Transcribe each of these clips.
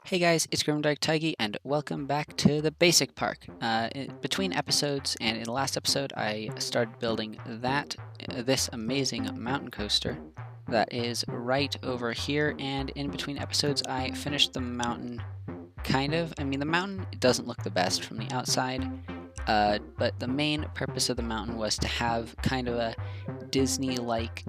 Hey guys, it's Tycoon, and welcome back to the basic park. Between episodes, and in the last episode, I started building this amazing mountain coaster that is right over here. And in between episodes, I finished the mountain. Kind of. I mean, the mountain doesn't look the best from the outside, but the main purpose of the mountain was to have kind of a Disney-like.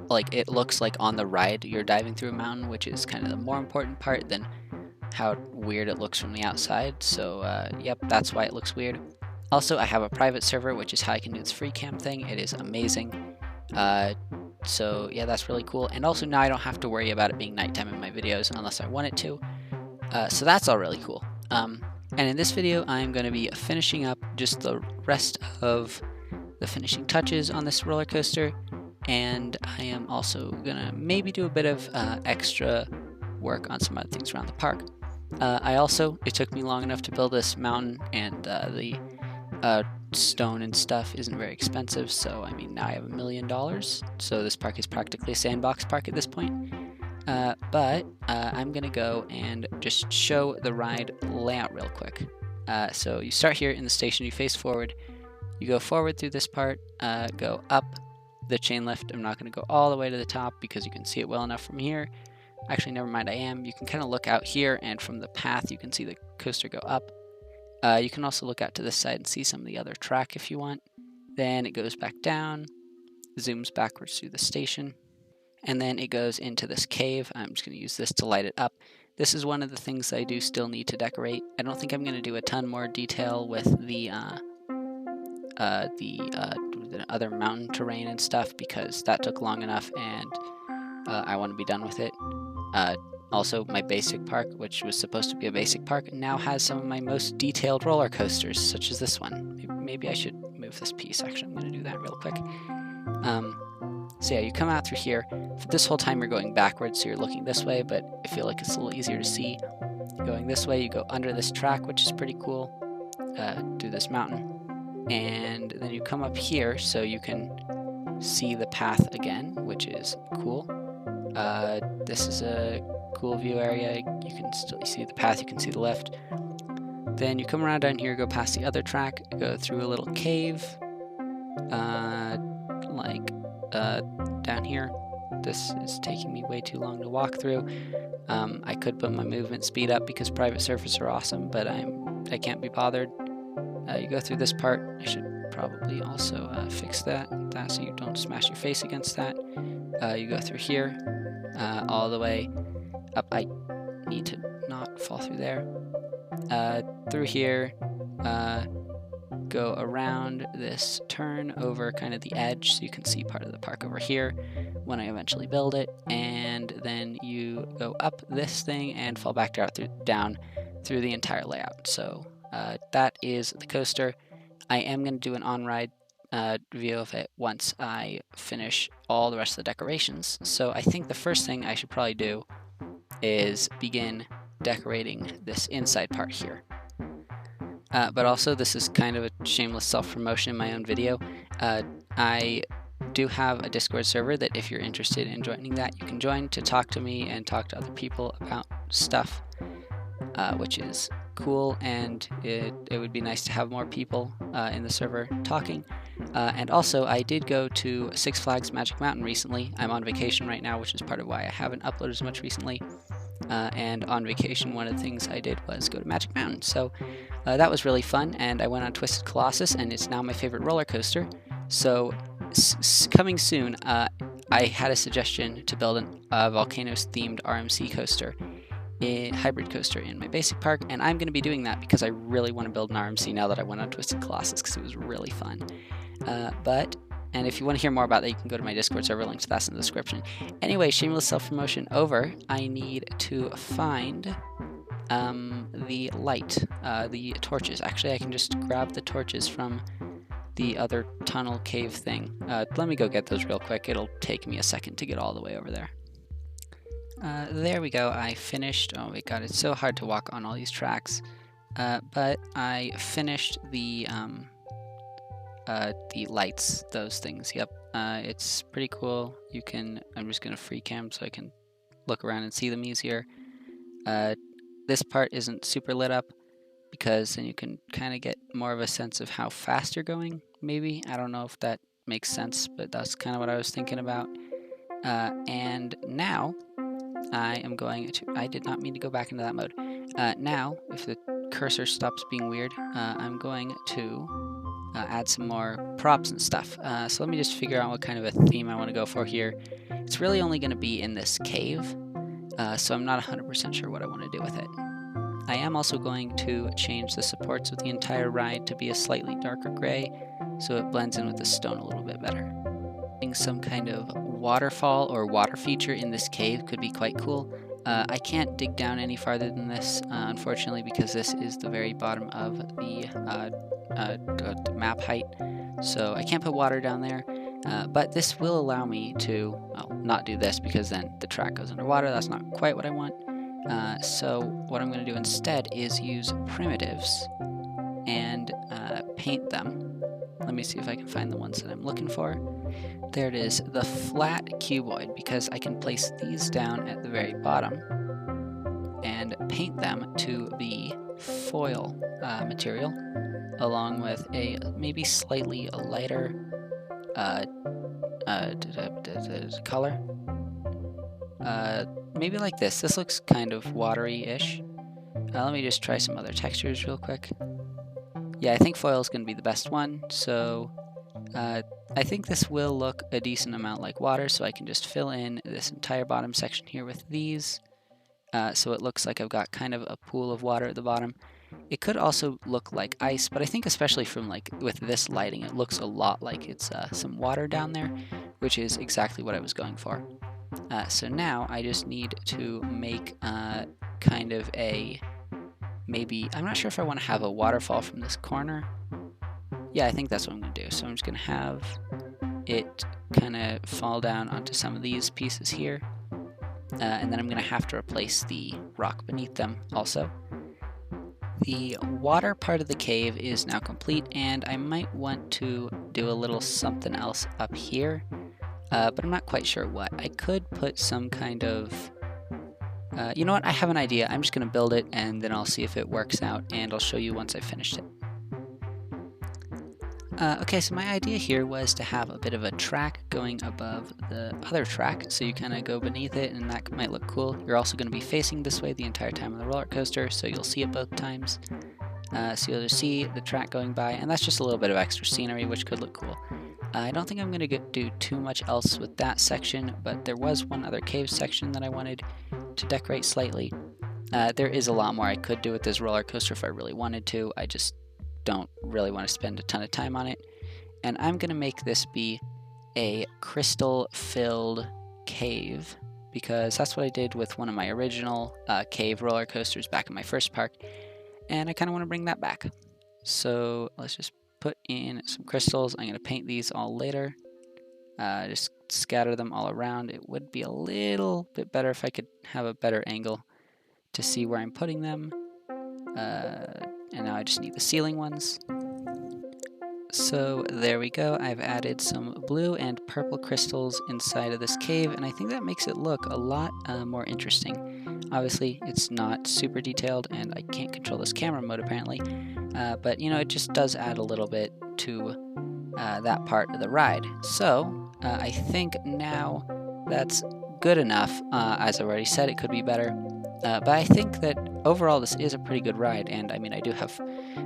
Like it looks like on the ride you're diving through a mountain, which is kind of the more important part than how weird it looks from the outside. So yep, that's why it looks weird. Also, I have a private server, which is how I can do this free cam thing. It is amazing. So yeah, that's really cool. And also now I don't have to worry about it being nighttime in my videos unless I want it to. So that's all really cool. And in this video, I'm going to be finishing up just the rest of the finishing touches on this roller coaster. And I am also going to maybe do a bit of extra work on some other things around the park. It took me long enough to build this mountain, and the stone and stuff isn't very expensive, so I mean, now I have $1 million, so this park is practically a sandbox park at this point. But I'm gonna go and just show the ride layout real quick. So you start here in the station, you face forward, you go forward through this part, go up the chain lift. I'm not gonna go all the way to the top because you can see it well enough from here. Actually, never mind, I am. You can kind of look out here, and from the path you can see the coaster go up. You can also look out to this side and see some of the other track if you want. Then it goes back down, zooms backwards through the station, and then it goes into this cave. I'm just going to use this to light it up. This is one of the things I do still need to decorate. I don't think I'm going to do a ton more detail with the other mountain terrain and stuff because that took long enough, and I want to be done with it. Also, my basic park, which was supposed to be a basic park, now has some of my most detailed roller coasters, such as this one. Maybe I should move this piece. Actually, I'm going to do that real quick. So yeah, you come out through here. For this whole time, you're going backwards, so you're looking this way, but I feel like it's a little easier to see. Going this way, you go under this track, which is pretty cool, through this mountain. And then you come up here, so you can see the path again, which is cool. This is a cool view area. You can still see the path, you can see the lift. Then you come around down here, go past the other track, go through a little cave, down here. This is taking me way too long to walk through. I could put my movement speed up because private servers are awesome, but I can't be bothered. You go through this part. I should probably also fix that so you don't smash your face against that. You go through here, all the way up. I need to not fall through there. Through here, go around this turn over kind of the edge so you can see part of the park over here when I eventually build it, and then you go up this thing and fall back down through the entire layout. So that is the coaster. I am going to do an on-ride view of it once I finish all the rest of the decorations. So I think the first thing I should probably do is begin decorating this inside part here. But also, this is kind of a shameless self-promotion in my own video. I do have a Discord server that if you're interested in joining that, you can join to talk to me and talk to other people about stuff, which is cool, and it would be nice to have more people in the server talking. And also, I did go to Six Flags Magic Mountain recently. I'm on vacation right now, which is part of why I haven't uploaded as much recently. And on vacation, one of the things I did was go to Magic Mountain. So that was really fun, and I went on Twisted Colossus, and it's now my favorite roller coaster. So coming soon, I had a suggestion to build a volcanoes-themed RMC coaster, a hybrid coaster in my basic park, and I'm going to be doing that because I really want to build an RMC now that I went on Twisted Colossus because it was really fun. And if you want to hear more about that, you can go to my Discord server. Link to that's in the description. Anyway, shameless self-promotion over. I need to find the light, the torches. Actually, I can just grab the torches from the other tunnel cave thing. Let me go get those real quick. It'll take me a second to get all the way over there. There we go. I finished. Oh my god, it's so hard to walk on all these tracks. But I finished the lights, those things. Yep. It's pretty cool. I'm just gonna free cam so I can look around and see them easier. this part isn't super lit up because then you can kind of get more of a sense of how fast you're going, maybe. I don't know if that makes sense, but that's kind of what I was thinking about. And now I am going to, I did not mean to go back into that mode. Now, if the cursor stops being weird, I'm going to add some more props and stuff. So let me just figure out what kind of a theme I want to go for here. It's really only going to be in this cave, so I'm not 100% sure what I want to do with it. I am also going to change the supports of the entire ride to be a slightly darker gray, so it blends in with the stone a little bit better. Some kind of waterfall or water feature in this cave could be quite cool. I can't dig down any farther than this, unfortunately, because this is the very bottom of the map height, so I can't put water down there. But this will allow me to, well, not do this because then the track goes underwater. That's not quite what I want. So what I'm going to do instead is use primitives and paint them. Let me see if I can find the ones that I'm looking for. There it is, the flat cuboid, because I can place these down at the very bottom and paint them to the foil material, along with a maybe slightly lighter color. Maybe like this. This looks kind of watery-ish. Let me just try some other textures real quick. Yeah, I think foil is going to be the best one, so I think this will look a decent amount like water, so I can just fill in this entire bottom section here with these, so it looks like I've got kind of a pool of water at the bottom. It could also look like ice, but I think especially from with this lighting, it looks a lot like it's some water down there, which is exactly what I was going for. So now I just need to make kind of a, maybe, I'm not sure if I want to have a waterfall from this corner. Yeah, I think that's what I'm going to do. So I'm just going to have it kind of fall down onto some of these pieces here. And then I'm going to have to replace the rock beneath them also. The water part of the cave is now complete, and I might want to do a little something else up here, but I'm not quite sure what. I could put some kind of... you know what? I have an idea. I'm just going to build it, and then I'll see if it works out, and I'll show you once I've finished it. Okay, so my idea here was to have a bit of a track going above the other track, so you kind of go beneath it, and that might look cool. You're also going to be facing this way the entire time on the roller coaster, so you'll see it both times. So you'll just see the track going by, and that's just a little bit of extra scenery, which could look cool. I don't think I'm going to do too much else with that section, but there was one other cave section that I wanted to decorate slightly. There is a lot more I could do with this roller coaster if I really wanted to. I just don't really want to spend a ton of time on it. And I'm going to make this be a crystal-filled cave, because that's what I did with one of my original cave roller coasters back in my first park, and I kind of want to bring that back. So let's just put in some crystals. I'm going to paint these all later. Just scatter them all around. It would be a little bit better if I could have a better angle to see where I'm putting them. And now I just need the ceiling ones. So there we go. I've added some blue and purple crystals inside of this cave, and I think that makes it look a lot more interesting. Obviously, it's not super detailed, and I can't control this camera mode apparently, but you know, it just does add a little bit to that part of the ride. So I think now that's good enough. As I already said, it could be better. But I think that overall this is a pretty good ride, and I mean, I do have,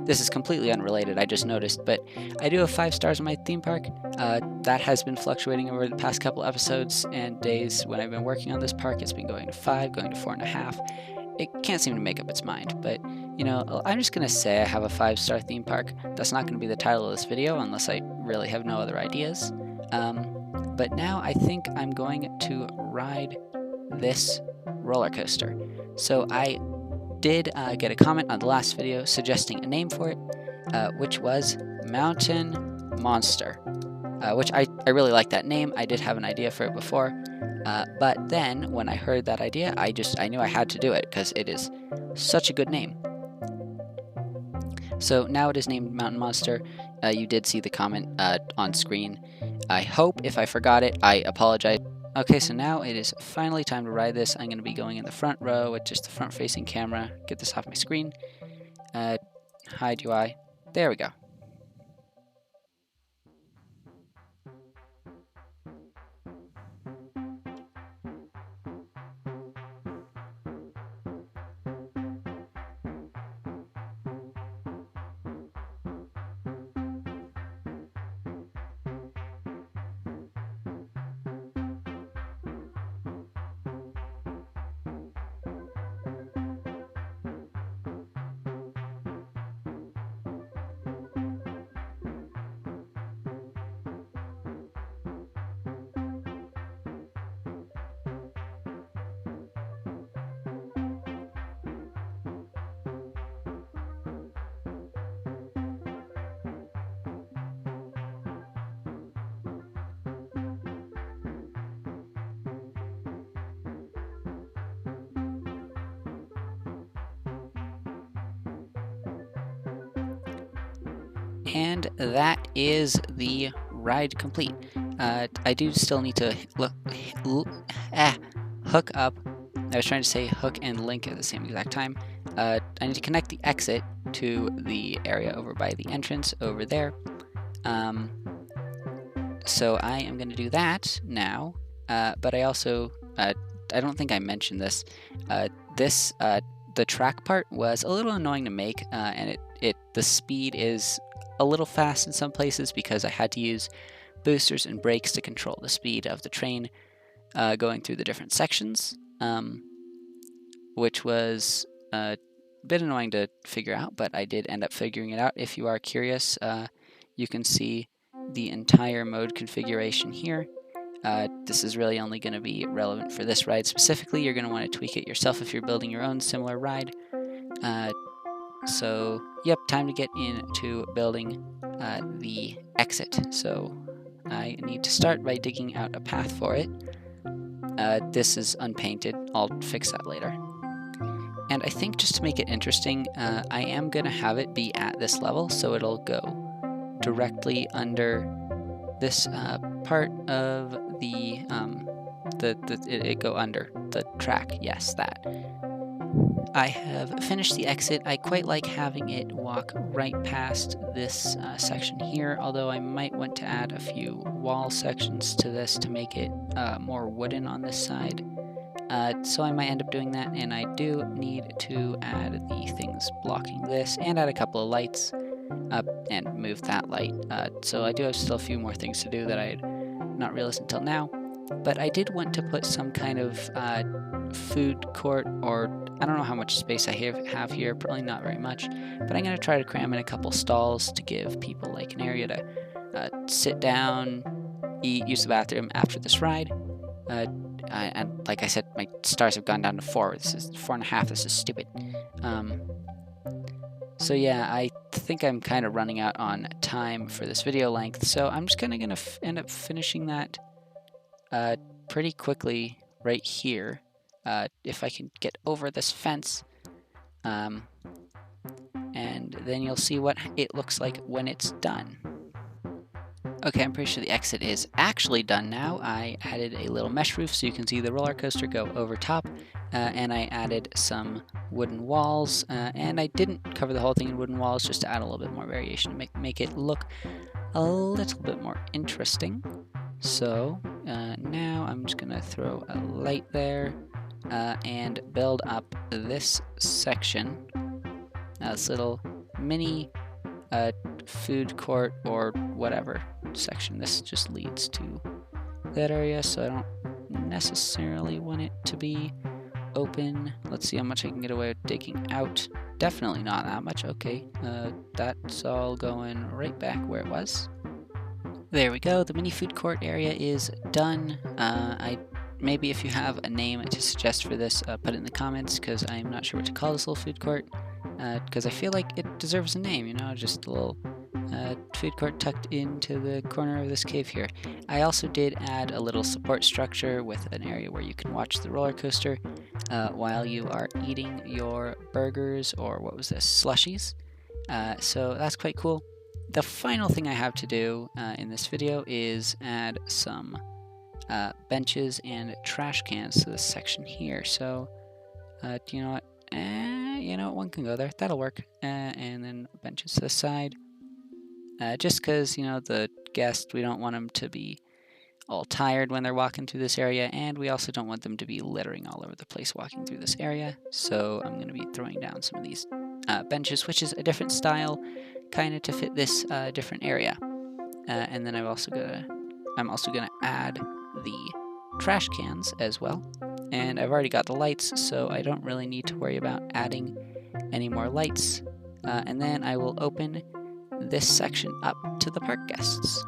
this is completely unrelated, I just noticed, but I do have 5 stars in my theme park. That has been fluctuating over the past couple episodes and days when I've been working on this park. It's been going to 5, going to 4.5. It can't seem to make up its mind, but you know, I'm just gonna say I have a 5-star theme park. That's not gonna be the title of this video unless I really have no other ideas. But now I think I'm going to ride this roller coaster. So I did get a comment on the last video suggesting a name for it, which was Mountain Monster, which I really like that name. I did have an idea for it before, but then when I heard that idea, I knew I had to do it because it is such a good name. So now it is named Mountain Monster. You did see the comment on screen. I hope if I forgot it, I apologize. Okay, so now it is finally time to ride this. I'm going to be going in the front row with just the front-facing camera. Get this off my screen. Hide UI. There we go. And that is the ride complete. I do still need to hook up. I was trying to say hook and link at the same exact time. I need to connect the exit to the area over by the entrance over there. So I am going to do that now. But I also, I don't think I mentioned this. The track part was a little annoying to make, and the speed is a little fast in some places because I had to use boosters and brakes to control the speed of the train going through the different sections, which was a bit annoying to figure out, but I did end up figuring it out. If you are curious, you can see the entire mode configuration here. This is really only going to be relevant for this ride specifically. You're going to want to tweak it yourself if you're building your own similar ride. So, yep, time to get into building the exit. So, I need to start by digging out a path for it. This is unpainted. I'll fix that later. And I think just to make it interesting, I am going to have it be at this level, so it'll go directly under this part of the it go under the track. Yes, that. I have finished the exit. I quite like having it walk right past this section here, although I might want to add a few wall sections to this to make it more wooden on this side. So I might end up doing that, and I do need to add the things blocking this and add a couple of lights and move that light. So I do have still a few more things to do that I had not realized until now, but I did want to put some kind of food court, or I don't know how much space I have here, probably not very much, but I'm going to try to cram in a couple stalls to give people like an area to sit down, eat, use the bathroom after this ride. And like I said, my stars have gone down to 4. This is 4.5. This is stupid. So yeah, I think I'm kind of running out on time for this video length, so I'm just gonna end up finishing that pretty quickly right here, if I can get over this fence, and then you'll see what it looks like when it's done. Okay, I'm pretty sure the exit is actually done now. I added a little mesh roof so you can see the roller coaster go over top, and I added some wooden walls, and I didn't cover the whole thing in wooden walls just to add a little bit more variation to make it look a little bit more interesting. So now I'm just going to throw a light there and build up this section, this little mini food court or whatever section. This just leads to that area, so I don't necessarily want it to be open. Let's see how much I can get away with digging out. Definitely not that much. Okay, that's all going right back where it was. There we go. The mini food court area is done. Maybe if you have a name to suggest for this, put it in the comments, because I'm not sure what to call this little food court, because I feel like it deserves a name, you know, just a little food court tucked into the corner of this cave here. I also did add a little support structure with an area where you can watch the roller coaster while you are eating your burgers, or what was this, slushies. So that's quite cool. The final thing I have to do in this video is add some benches and trash cans to this section here. So, you know what? You know what? One can go there. That'll work. And then benches to the side. Just because, you know, the guest, we don't want them to be all tired when they're walking through this area, and we also don't want them to be littering all over the place walking through this area. So I'm going to be throwing down some of these benches, which is a different style, kind of to fit this different area. And then I'm also gonna add the trash cans as well. And I've already got the lights, so I don't really need to worry about adding any more lights. And then I will open this section up to the park guests.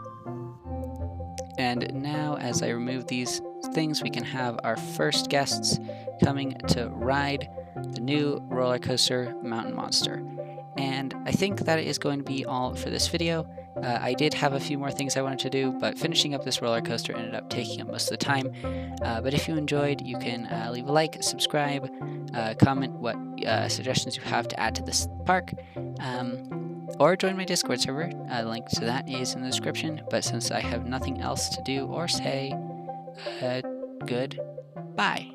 And now, as I remove these things, we can have our first guests coming to ride the new roller coaster Mountain Monster. And I think that is going to be all for this video. I did have a few more things I wanted to do, but finishing up this roller coaster ended up taking up most of the time. But if you enjoyed, you can leave a like, subscribe, comment what suggestions you have to add to this park, or join my Discord server. The link to that is in the description. But since I have nothing else to do or say, goodbye.